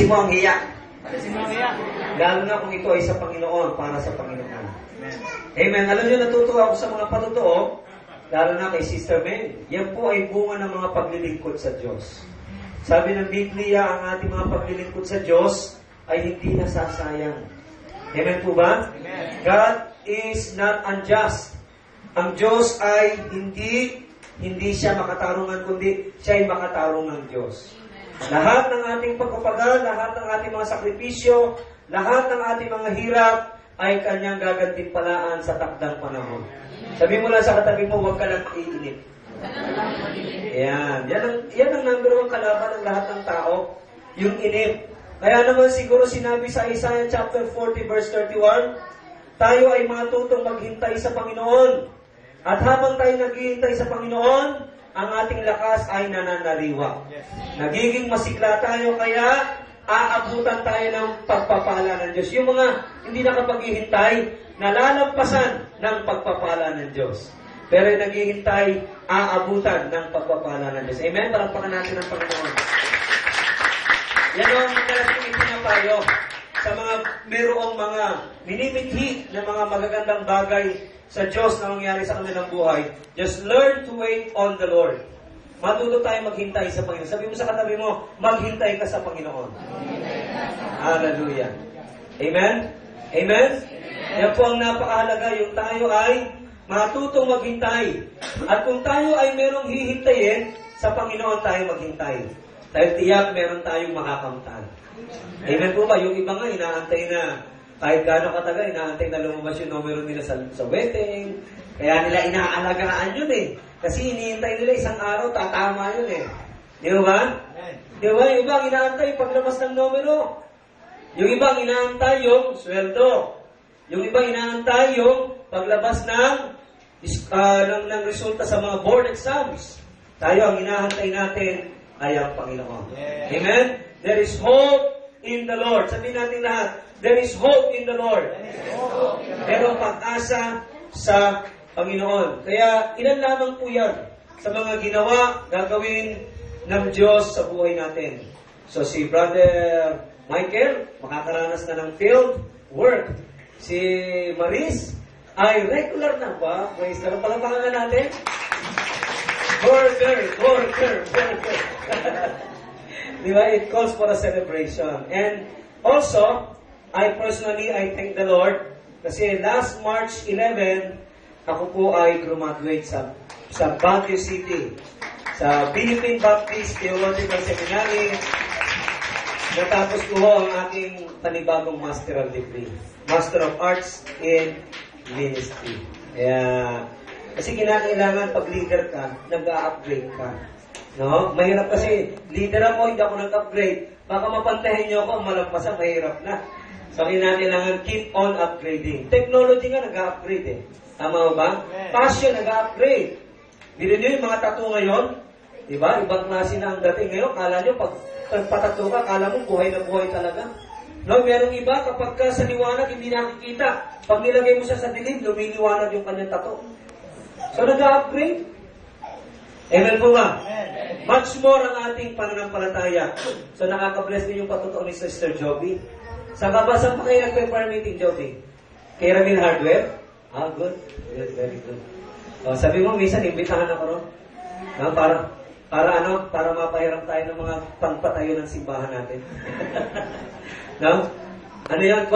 mo ang hiya. Lalo na kung ito ay sa Panginoon, para sa Panginoon. Amen. Alam niyo, natutuwa ako sa mga patotoo, lalo na kay Sister May. Yan po ay bunga ng mga paglilingkod sa Diyos. Sabi ng Biblia, ang ating mga paglilingkod sa Diyos ay hindi nasasayang. Amen po ba? Amen. God is not unjust. Ang Diyos ay hindi siya makatarungan, kundi siya ay makatarungan Diyos. Lahat ng ating pagpapagal, lahat ng ating mga sakripisyo, lahat ng ating mga hirap, ay kanyang gagantimpalaan sa takdang panahon. Sabi mo lang sa katabi mo, huwag ka lang iinip. Yan ang number one kalaban ng lahat ng tao, yung inip. Kaya naman siguro sinabi sa Isaiah chapter 40 verse 31, tayo ay matutong maghintay sa Panginoon. At habang tayo naghihintay sa Panginoon, ang ating lakas ay nananariwa. Nagiging masikla tayo, kaya aabutan tayo ng pagpapala ng Diyos. Yung mga hindi nakapaghihintay, nalalampasan ng pagpapala ng Diyos. Pero yung naghihintay, aabutan ng pagpapala ng Diyos. Amen? Palakpakan natin ang Panginoon. Yan ang malaking ipinapayo sa mga mayroong mga minimithi na mga magagandang bagay sa Diyos na mangyari sa kanilang buhay. Just learn to wait on the Lord. Matuto tayo maghintay sa Panginoon. Sabi mo sa katabi mo, maghintay ka sa Panginoon. Hallelujah. Amen? Amen? Yan po ang napakahalaga, yung tayo ay matutong maghintay. At kung tayo ay merong hihintayin, sa Panginoon tayo maghintay. Dahil tiyak, meron tayong makakamtan. Amen po ba? Yung iba nga, inaantay na kahit gaano katagal, inaantay na lumabas yung numero nila sa wedding. Kaya nila inaalagaan yun eh. Kasi iniintay nila isang araw, tatama yun eh. Di ba? Di ba? Yung ibang inaantay paglabas ng numero. Yung ibang inaantay yung sweldo. Yung ibang inaantay yung paglabas ng resulta sa mga board exams. Tayo, ang inaantay natin ay ang Panginoon. Amen? There is hope in the Lord. Sabihin natin lahat, there is hope in the Lord. Merong pag-asa sa Panginoon. Kaya ilan lamang po yan sa mga ginawa, gagawin ng Diyos sa buhay natin. So si Brother Michael, makakaranas na ng field work. Si Maris, ay regular na ba? Praise the Lord. Palapakan na natin. Worker. Di ba? It calls for a celebration. And also, I thank the Lord kasi last March 11, ako po ay graduate sa Baguio City, sa Philippine Baptist Theological Seminary. Natapos ko ang aking panibagong Master of Degree, Master of Arts in Ministry. Kasi kinakailangan pag leader ka, nag-a-upgrade ka. No? Mahirap kasi, leader ako, hindi ako nag-upgrade. Baka mapantahin nyo ako, malampasan, mahirap na. So, kinakailangan keep on upgrading. Technology nga nag-a-upgrade eh. Tama ba? Passion nag-a-upgrade. Bili nyo yung mga tattoo ngayon, di ba? Ibang klase na ang dating ngayon. Kala nyo, pag patattoo ka, kala mo buhay na buhay talaga. No, merong iba, kapag ka sa liwanag, hindi nakikita. Pag nilagay mo siya sa dilim, lumiliwanag yung kanyang tattoo. So, nag-a-upgrade. Amen po ba? Much more ang ating pananampalataya. So, nakaka-bless din yung patutuo ni Sister Joby. Saan pa kayo nag-prayer meeting, Joby? Kay Ramil Hardware? Good. Very good. Sabi mo, minsan, imbitahan ako ron. No, para mapahiram tayo ng mga pangpatayo ng simbahan natin. No? Ano yan?